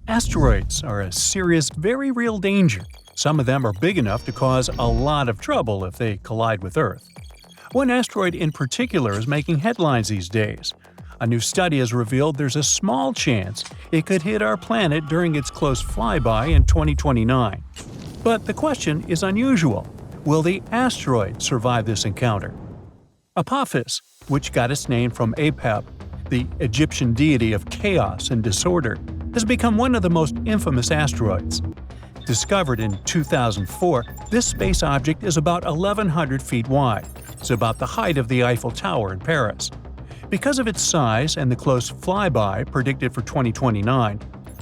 Asteroids are a serious, very real danger. Some of them are big enough to cause a lot of trouble if they collide with Earth. One asteroid in particular is making headlines these days. A new study has revealed there's a small chance it could hit our planet during its close flyby in 2029. But the question is unusual. Will the asteroid survive this encounter? Apophis, which got its name from Apep, the Egyptian deity of chaos and disorder, has become one of the most infamous asteroids. Discovered in 2004, this space object is about 1,100 feet wide. It's about the height of the Eiffel Tower in Paris. Because of its size and the close flyby predicted for 2029,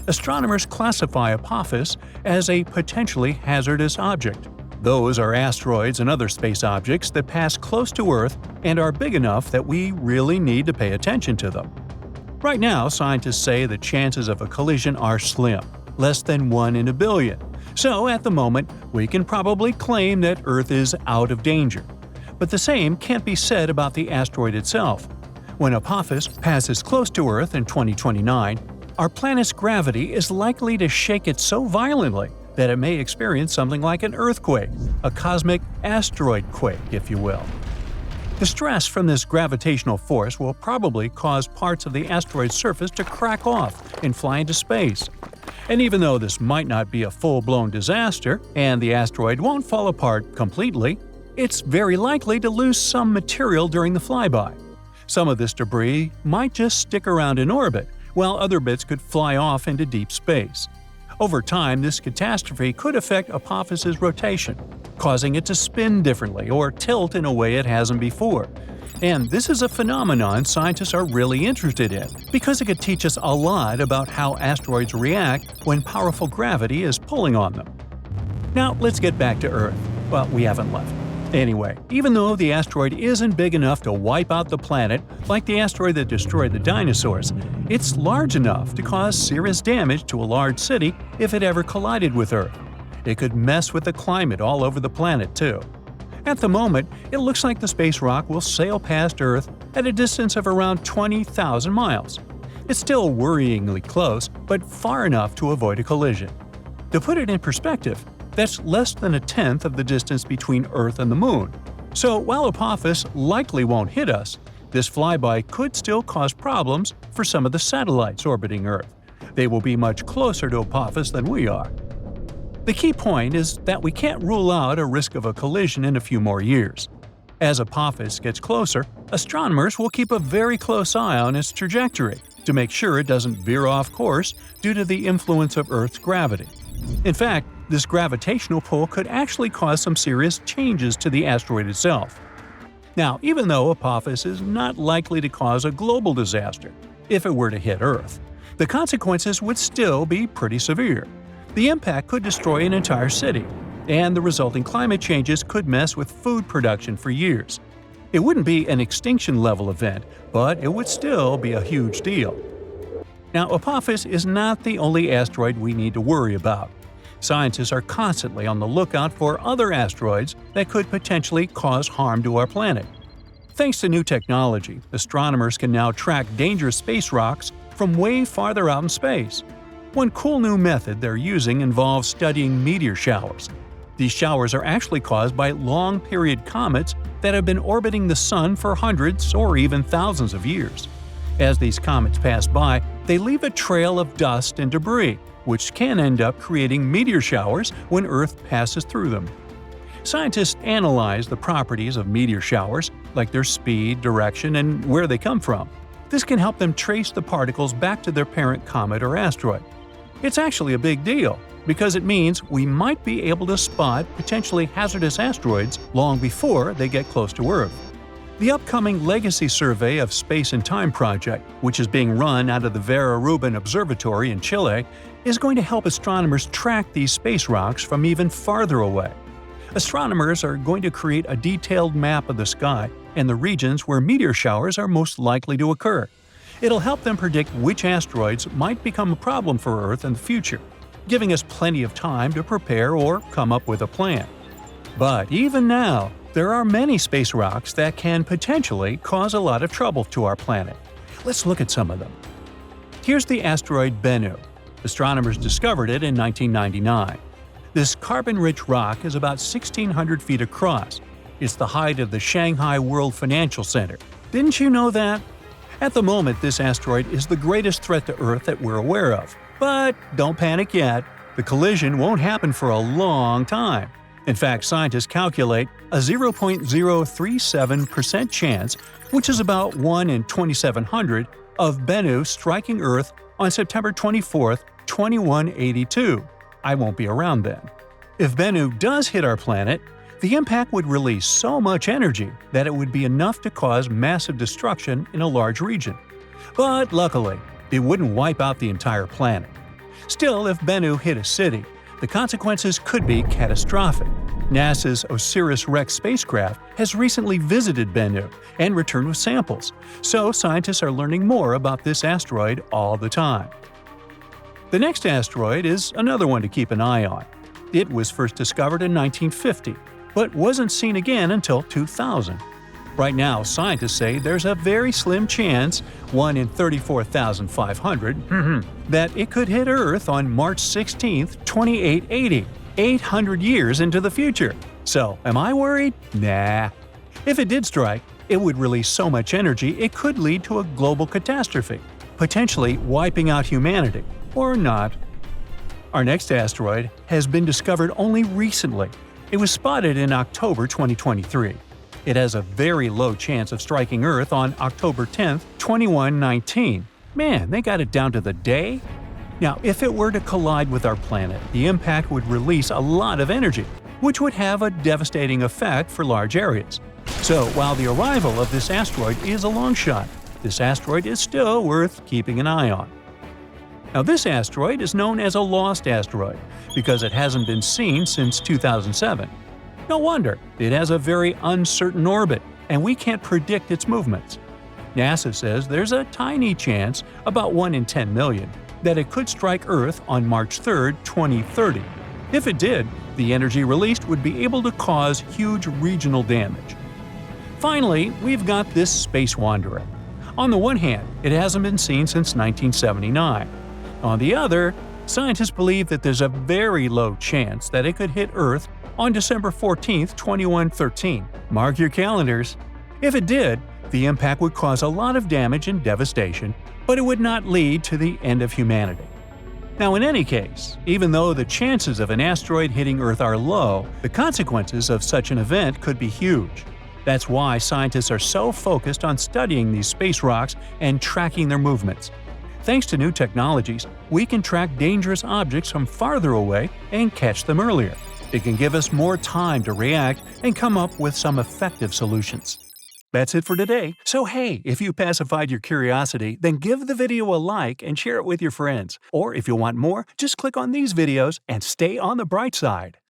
astronomers classify Apophis as a potentially hazardous object. Those are asteroids and other space objects that pass close to Earth and are big enough that we really need to pay attention to them. Right now, scientists say the chances of a collision are slim, less than 1 in a billion. So, at the moment, we can probably claim that Earth is out of danger. But the same can't be said about the asteroid itself. When Apophis passes close to Earth in 2029, our planet's gravity is likely to shake it so violently that it may experience something like an earthquake, a cosmic asteroidquake, if you will. The stress from this gravitational force will probably cause parts of the asteroid's surface to crack off and fly into space. And even though this might not be a full-blown disaster, and the asteroid won't fall apart completely, it's very likely to lose some material during the flyby. Some of this debris might just stick around in orbit, while other bits could fly off into deep space. Over time, this catastrophe could affect Apophis's rotation, causing it to spin differently or tilt in a way it hasn't before. And this is a phenomenon scientists are really interested in, because it could teach us a lot about how asteroids react when powerful gravity is pulling on them. Now, let's get back to Earth. Well, we haven't left. Anyway, even though the asteroid isn't big enough to wipe out the planet like the asteroid that destroyed the dinosaurs, it's large enough to cause serious damage to a large city if it ever collided with Earth. It could mess with the climate all over the planet, too. At the moment, it looks like the space rock will sail past Earth at a distance of around 20,000 miles. It's still worryingly close, but far enough to avoid a collision. To put it in perspective, that's less than a tenth of the distance between Earth and the Moon. So while Apophis likely won't hit us, this flyby could still cause problems for some of the satellites orbiting Earth. They will be much closer to Apophis than we are. The key point is that we can't rule out a risk of a collision in a few more years. As Apophis gets closer, astronomers will keep a very close eye on its trajectory to make sure it doesn't veer off course due to the influence of Earth's gravity. In fact, this gravitational pull could actually cause some serious changes to the asteroid itself. Now, even though Apophis is not likely to cause a global disaster if it were to hit Earth, the consequences would still be pretty severe. The impact could destroy an entire city, and the resulting climate changes could mess with food production for years. It wouldn't be an extinction-level event, but it would still be a huge deal. Now, Apophis is not the only asteroid we need to worry about. Scientists are constantly on the lookout for other asteroids that could potentially cause harm to our planet. Thanks to new technology, astronomers can now track dangerous space rocks from way farther out in space. One cool new method they're using involves studying meteor showers. These showers are actually caused by long-period comets that have been orbiting the Sun for hundreds or even thousands of years. As these comets pass by, they leave a trail of dust and debris, which can end up creating meteor showers when Earth passes through them. Scientists analyze the properties of meteor showers, like their speed, direction, and where they come from. This can help them trace the particles back to their parent comet or asteroid. It's actually a big deal, because it means we might be able to spot potentially hazardous asteroids long before they get close to Earth. The upcoming Legacy Survey of Space and Time project, which is being run out of the Vera Rubin Observatory in Chile, is going to help astronomers track these space rocks from even farther away. Astronomers are going to create a detailed map of the sky and the regions where meteor showers are most likely to occur. It'll help them predict which asteroids might become a problem for Earth in the future, giving us plenty of time to prepare or come up with a plan. But even now, there are many space rocks that can potentially cause a lot of trouble to our planet. Let's look at some of them. Here's the asteroid Bennu. Astronomers discovered it in 1999. This carbon-rich rock is about 1,600 feet across. It's the height of the Shanghai World Financial Center. Didn't you know that? At the moment, this asteroid is the greatest threat to Earth that we're aware of. But don't panic yet. The collision won't happen for a long time. In fact, scientists calculate a 0.037% chance, which is about 1 in 2,700, of Bennu striking Earth on September 24, 2182. I won't be around then. If Bennu does hit our planet, the impact would release so much energy that it would be enough to cause massive destruction in a large region. But luckily, it wouldn't wipe out the entire planet. Still, if Bennu hit a city, the consequences could be catastrophic. NASA's OSIRIS-REx spacecraft has recently visited Bennu and returned with samples, so scientists are learning more about this asteroid all the time. The next asteroid is another one to keep an eye on. It was first discovered in 1950, but wasn't seen again until 2000. Right now, scientists say there's a very slim chance, 1 in 34,500, that it could hit Earth on March 16, 2880, 800 years into the future. So, am I worried? Nah. If it did strike, it would release so much energy it could lead to a global catastrophe, potentially wiping out humanity. Or not. Our next asteroid has been discovered only recently. It was spotted in October 2023. It has a very low chance of striking Earth on October 10, 2119. Man, they got it down to the day? Now, if it were to collide with our planet, the impact would release a lot of energy, which would have a devastating effect for large areas. So, while the arrival of this asteroid is a long shot, this asteroid is still worth keeping an eye on. Now, this asteroid is known as a lost asteroid because it hasn't been seen since 2007. No wonder, it has a very uncertain orbit, and we can't predict its movements. NASA says there's a tiny chance, about 1 in 10 million, that it could strike Earth on March 3, 2030. If it did, the energy released would be able to cause huge regional damage. Finally, we've got this space wanderer. On the one hand, it hasn't been seen since 1979. On the other, scientists believe that there's a very low chance that it could hit Earth on December 14, 2113. Mark your calendars. If it did, the impact would cause a lot of damage and devastation, but it would not lead to the end of humanity. Now, in any case, even though the chances of an asteroid hitting Earth are low, the consequences of such an event could be huge. That's why scientists are so focused on studying these space rocks and tracking their movements. Thanks to new technologies, we can track dangerous objects from farther away and catch them earlier. It can give us more time to react and come up with some effective solutions. That's it for today. So hey, if you pacified your curiosity, then give the video a like and share it with your friends. Or if you want more, just click on these videos and stay on the bright side.